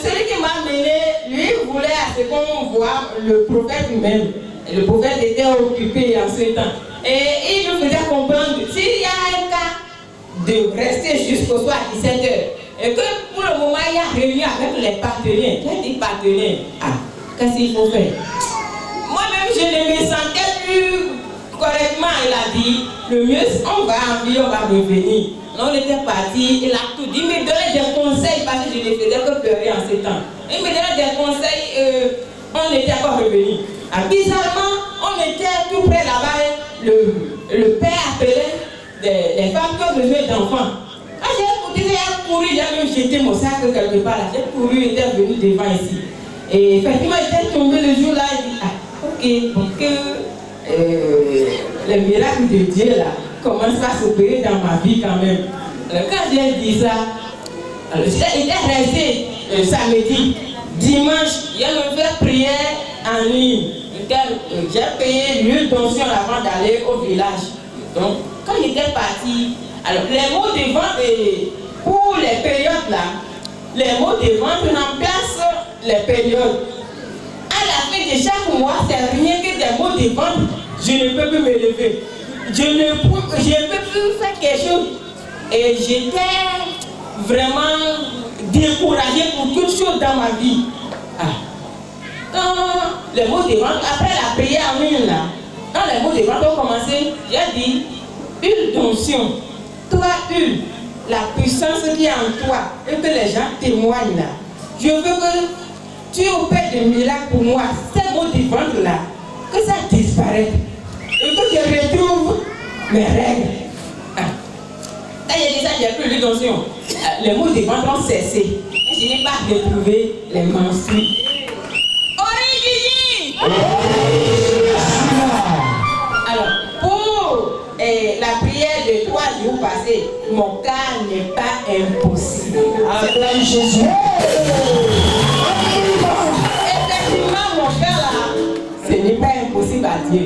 Celui qui m'a amené, lui, voulait à ce qu'on voit le prophète lui-même. Et le prophète était occupé en ce temps. Et il nous faisait comprendre que s'il y a un cas de rester jusqu'au soir à 17h, et que pour le moment, il y a réunion avec les partenaires. J'ai dit partenaires. Ah, qu'est-ce qu'il faut faire? Moi-même, je ne me sentais plus correctement. Il a dit, le mieux, on va en vie, on va revenir. On était parti, il a tout dit, il me donnait des conseils parce que je ne faisais que pleurer en ce temps. Il me donnait des conseils, on était encore revenu. Ah, bizarrement, on était tout près là-bas, le père appelait des femmes qui ont besoin d'enfants. Ah, j'ai écouté, j'ai couru, j'ai même jeté mon sac quelque part là, j'ai couru, il était venu devant ici. Et effectivement, il était tombé le jour là, il dit, ah, ok, pour que le miracle de Dieu là commence à s'opérer dans ma vie quand même. Alors, quand j'ai dit ça, j'étais resté samedi, dimanche, j'ai me fait prière en ligne. J'ai payé l'huile d'onction avant d'aller au village. Donc, quand j'étais parti, alors les mots de vente pour les périodes là, les mots de vente remplacent les périodes. À la fin de chaque mois, c'est rien que des mots de vente. Je ne peux plus me lever. Je ne peux plus faire quelque chose. Et j'étais vraiment découragée pour toutes choses dans ma vie. Ah. Quand les mots de vente, après la prière en ligne là, quand les mots de vente ont commencé, j'ai dit, huile d'onction, toi huile, la puissance qui est en toi, et que les gens témoignent là. Je veux que tu opères des miracles pour moi, ces mots de vente là, que ça disparaisse. Et que je retrouve mes règles. Ah. Quand j'ai dit ça, j'ai plus l'huile d'onction. Les mots de vente ont cessé. Et je n'ai pas retrouvé les menstrues. Alors, pour passé, mon cas n'est pas impossible. Acclame Jésus. Effectivement, mon cœur là, ce n'est pas impossible à Dieu.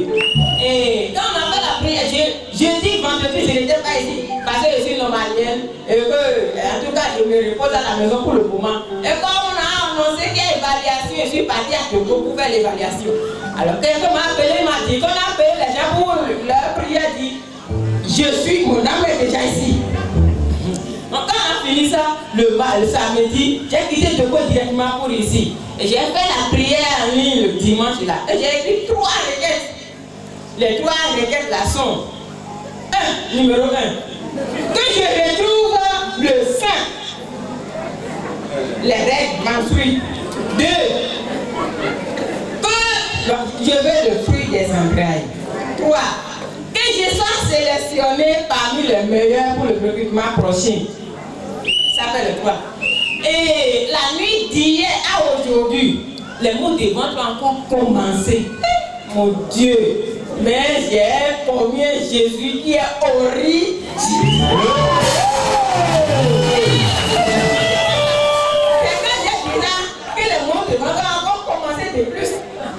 Et quand on a fait la prière, jeudi, vendredi, je n'étais pas ici parce que je suis normalienne et que, en tout cas, je me repose à la maison pour le moment. Et quand on a annoncé qu'il y a évaluation, je suis partie à Togo pour faire l'évaluation. Alors, quelqu'un m'a appelé, m'a dit qu'on a appelé les gens pour leur prière, dit mon âme est déjà ici. Donc, quand on a fini ça, le samedi, j'ai quitté Togo directement pour ici. Et j'ai fait la prière en ligne le dimanche là. Et j'ai écrit 3 requêtes. Les 3 requêtes là sont numéro 1, que je retrouve le sein, les règles menstrues. 2, que je veux le fruit des entrailles. 3, que je sois sélectionné parmi les meilleurs pour le recrutement prochain. Ça fait le 3. Et la nuit d'hier à aujourd'hui, les mots de vente ont encore commencé. Mon Dieu, mais j'ai combien Jésus qui est horrible. Quelqu'un dit déjà que les mots de vente ont encore commencé de plus.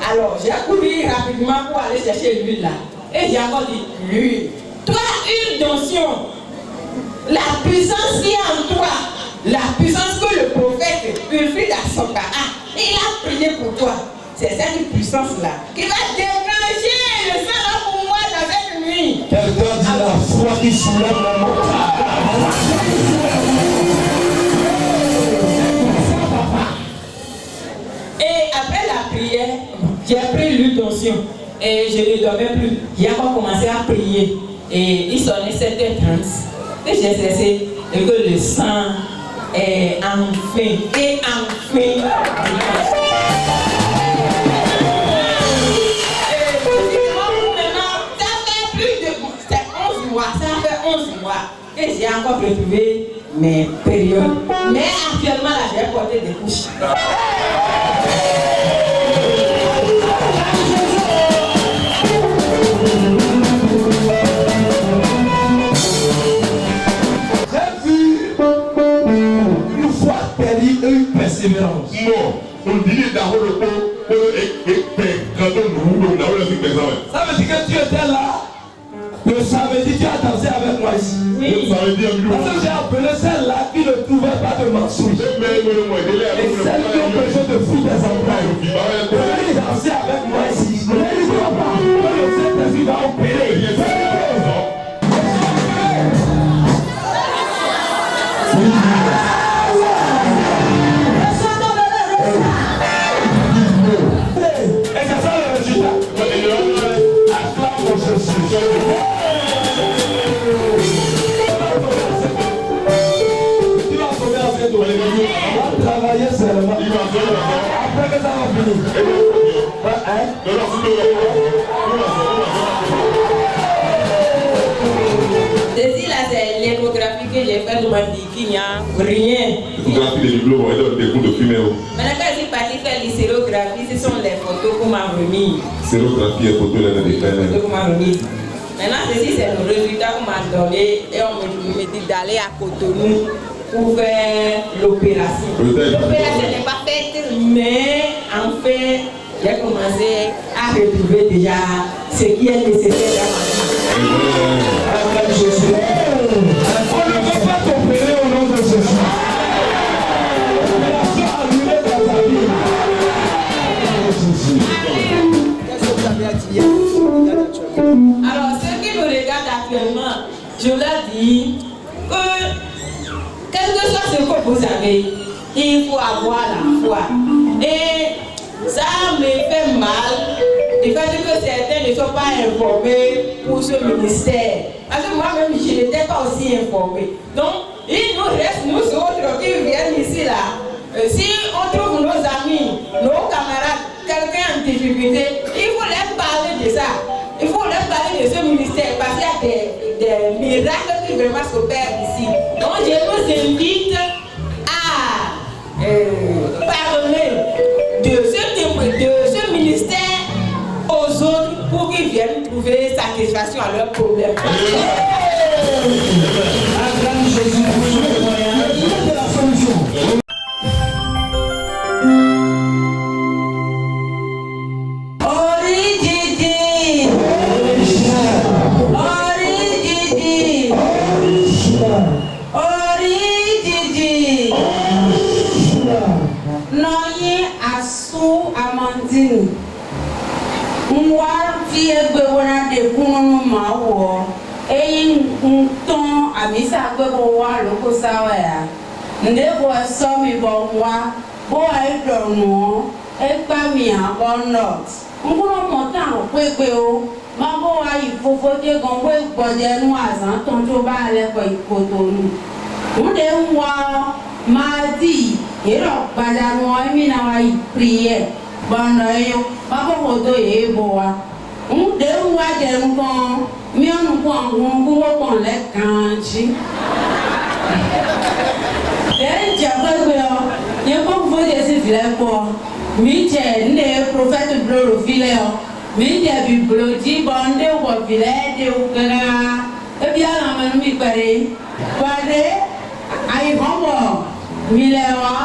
Alors j'ai couru rapidement pour aller chercher l'huile là. Et j'ai encore dit l'huile. Toi, une d'onction, la puissance qui est en toi. La puissance que le prophète Wilfrid Asoka a, il a prié pour toi. C'est cette puissance-là qui va déclencher le sang pour moi dans cette nuit. Quelqu'un dit la foi qui soulève le monde. Et après la prière, j'ai pris l'huile d'onction et je ne dormais plus. J'ai encore commencé à prier. Et il sonnait 7h30. Et j'ai cessé et que le sang est enfin ça fait 11 mois et j'ai encore retrouvé mes périodes. Mais actuellement là, j'ai porté des couches. J'ai vu une foi périe et une persévérance. Non, on dit d'abord le pot, ça veut dire que tu étais là. Le samedi, tu as dansé avec moi ici. Oui. Parce que j'ai appelé celle-là qui ne trouvait pas de mensonge. Et celle qui a besoin de fruits des entrailles. Vous allez danser avec moi ici. Ne lui dis pas que le Saint-Esprit va opérer. Et c'est ça le résultat. Acclame Jésus. Tu vas tomber en fait. On va travailler seulement. Après que ça va finir. Ceci là, c'est l'échographie que j'ai faite. On m'a dit qu'il n'y a rien. L'échographie des diplômes, des cours de fumée. Maintenant, quand je suis partie faire l'hystérographie, ce sont les photos qu'on m'a remises. Sérographie et photo, là, des Photos qu'on m'a remises. Maintenant, ceci, c'est le résultat qu'on m'a donné et on me dit d'aller à Cotonou pour faire l'opération. L'opération n'est pas faite, mais en fait, j'ai commencé à retrouver déjà ce qui est nécessaire dans ma vie. Jésus. On ne peut pas t'opérer au nom de Jésus. Opération annulée dans ta vie. Alors, ceux qui me regardent actuellement, je leur dis que, quel que soit ce que vous avez, il faut avoir la foi. Et ça me fait mal du fait que certains ne sont pas informés pour ce ministère. Parce que moi-même, je n'étais pas aussi informé. Donc, il nous reste, nous autres qui viennent ici, là, si on trouve nos amis, nos camarades, quelqu'un en difficulté, il faut leur parler de ça. Il faut leur parler de ce ministère parce qu'il y a des miracles qui vraiment s'opèrent ici. Donc je vous invite à parler de ce ministère aux autres pour qu'ils viennent trouver satisfaction à leurs problèmes. Moi, qui est besoin de pour moi, et un ton à misa que vous voyez le coup ça ouais. Ne vois ça mais bon moi, bon à nous, et pas mis en bonne note. On peut monter en peu ma bon à il faut voter qu'on peut boire nous à ça, ton job à aller pour y nous. On est moi, mardi, et là, pas à moi, mais n'a y prier. Bon yo, ma bon photo est beau. On est moi de mon mais on prend les canchis. Et il y a pas vous des filets pour. Michel, les prophètes bleu filet. Michel du bleu dit bandé ou filet de Okara. Et bien la main mi pare. Pare, aïe bon. Milewa.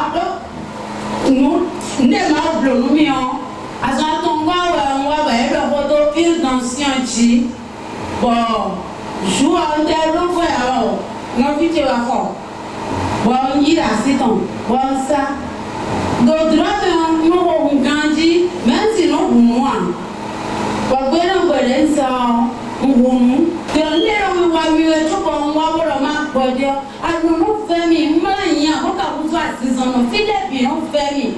Nous, ne ma bleu nous mions. À son tombeau, on va voir le photo pile d'anciens chi. Bon, je vois un tel renvoi alors, non, tu vas faire. Bon, il a 6 ans. Bon, ça. Donc, droit de nous, grandit, même si nous, moi. Bon, on va ça, on va nous. On va mieux, tout comme moi, pour le marque, pour dire, ah, nous, famille, moi, il y a beaucoup de choses, 6 ans, nous, fidèles, puis nous, famille.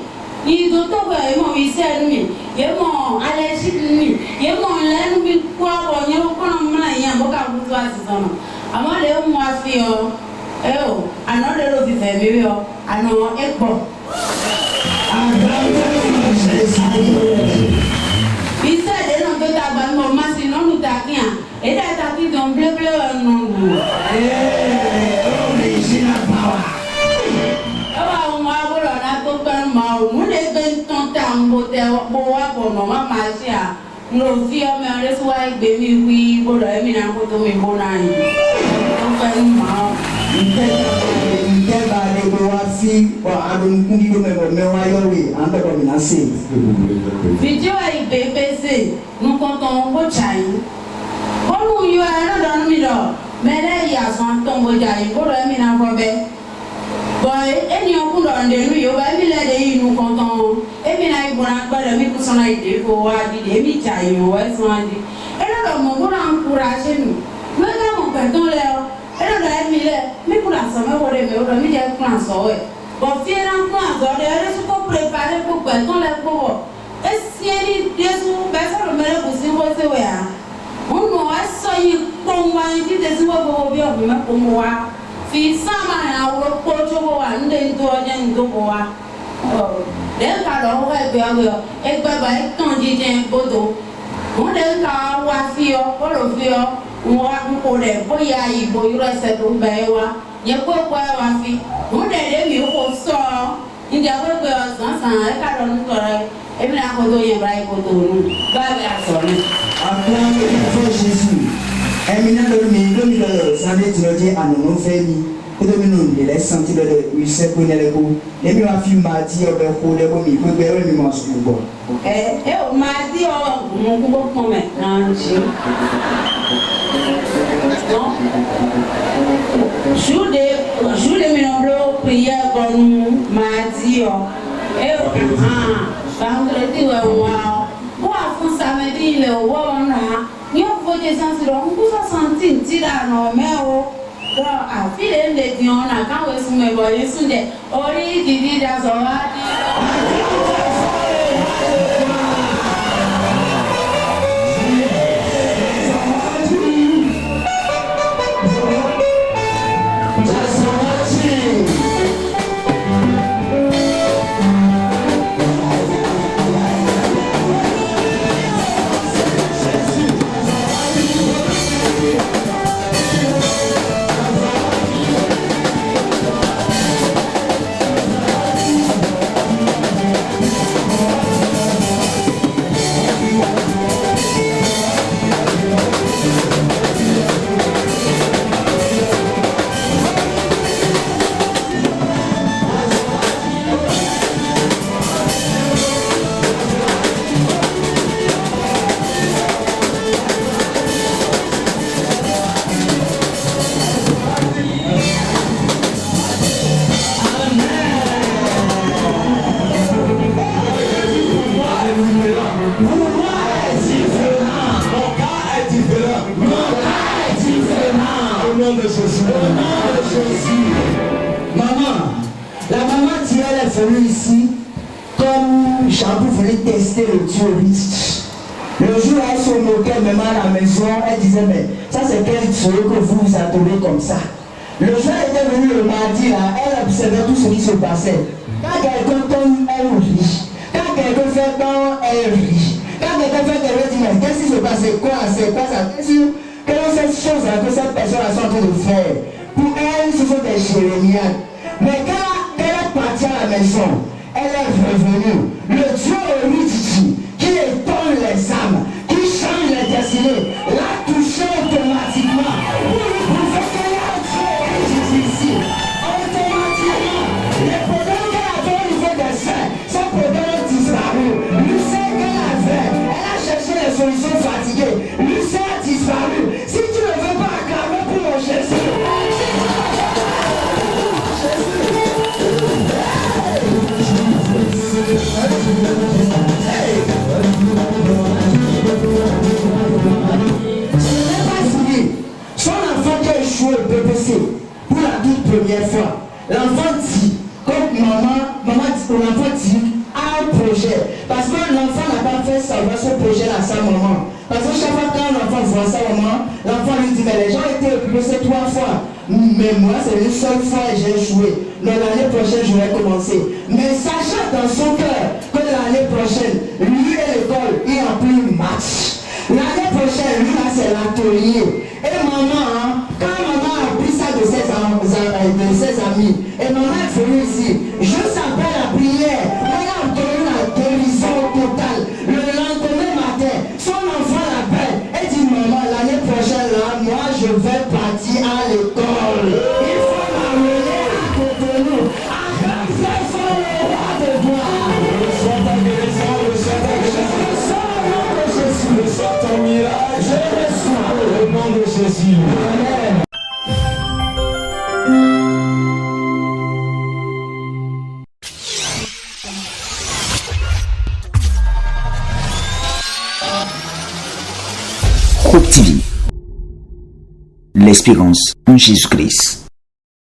Il doit avoir mon visage, il y a mon allergique, il y a mon l'ennemi, quoi, il y a mon moyen, il y a beaucoup de choses. Avant de moi, fille, oh, à notre vie, famille, à nos époques. Il s'est dit, on peut t'avoir mon masque, sinon nous t'acquions. Et t'as dans bleu, non. Original power. Nous les ben ton tambo te boa bono ma masia no fia me ore suai baby wi bodo emi na foto mi bonai on fa ma Nteba de boa fi o adun kundi do me wa yowe anda ko mi na se video ai BBC nous comptons au chai bonu yo ara don mi do mele ya son tombo jai bodo emi na fobe boy eni okundo ndenu yo ba mi le de inu konton emi na ibona gbara mi kusona ide ko wa di de mi chai yo wa so adi eno do mo bona encourager nu me ga mo perdon le o eno do emi le mi kula so me wore me o do mi je plan so we bo fi ran plan so de re su ko préparer pour perdon le ko e si eni desu be so me le kusi wo se we a mo no aso yi pon wa yi de su wo bo bi o me ko mo wa fi sama na wo kocho wa nde ndo nya ndo wa de ka do wa be ago e gba ba e ton jije bodo mo de ka wa fi o ko lo fi o wa ko de boya yi bo yuro se do be wa ye ko wa fi mo de mi ko so inde ko ko san san e ka do nto re e mi na ko do ye bra ko do nu ba be aso ni après Jésus Emina de mi de sande tinoje anono femi ko de minu de les senti de we se ko ne lego e mi wa fi ma ti o be ko de ko mi ko be o mi mo su bo o ma ti o mo ko ko me anji Jude mi no blo prière kon ma ti o vendredi wa fún samedi le wo na ni o fo je san si ro nku so santi ti da no me o do a fi le di ona kan we sun me bo yesu de ori didi da so wa nom de Jésus. Au nom de Jésus. Maman, la maman Tirel est venue ici comme Jean voulait tester le Dieu riche. Le jour où elle se moquait même à la maison, elle disait mais ça c'est quel Dieu que vous adorez comme ça. Le jour où elle était venue le mardi là, elle observait tout ce qui se passait. Quand quelqu'un tombe, elle rit. Quand quelqu'un fait tant, elle rit. Quand quelqu'un fait quelque chose, mais qu'est-ce qui se passe? C'est quoi ça? Qu'est-ce que cette chose que cette personne est en train de faire? Pour elle, ce sont des jérémiades. Mais quand elle est partie à la maison, elle est revenue. Le Dieu riche qui étonne les âmes, qui change les destinées, l'a touché automatiquement. Pour lui prouver qu'elle a un Dieu riche ici. Automatiquement, les problèmes qu'elle avait au niveau des seins, ces problèmes ont disparu. Lucien qu'elle avait, elle a cherché les solutions fatiguées. Lucien a disparu. Si tu ne veux pas acclamer pour mon Jésus, son enfant qui a échoué au BBC pour la toute première fois, l'enfant dit, comme maman dit, l'enfant dit, a un projet. Parce que l'enfant n'a pas fait savoir ce projet à sa maman. Parce que chaque fois quand l'enfant voit sa maman, l'enfant lui dit, mais les gens étaient occupés ces 3 fois. Mais moi, c'est une seule fois et j'ai échoué. Mais l'année prochaine, je vais commencer. Mais sachant dans son cœur que l'année prochaine, lui et l'école, il n'y a plus de match. L'année prochaine, lui, là, c'est l'atelier. Et maman, quand maman a appris ça de ses amis, et maman est venue ici, juste après la prière, elle a obtenu la guérison totale. Le lendemain matin, son enfant l'appelle et dit, maman, l'année prochaine, là, moi, je vais partir à l'école. Il faut m'amener à côté de nous. Arrête de faire le roi de gloire. Reçois ta guérison, reçois ta guérison. Reçois ton miracle, je reçois au nom de Jésus. Amen. Hope TV, l'espérance en Jésus-Christ.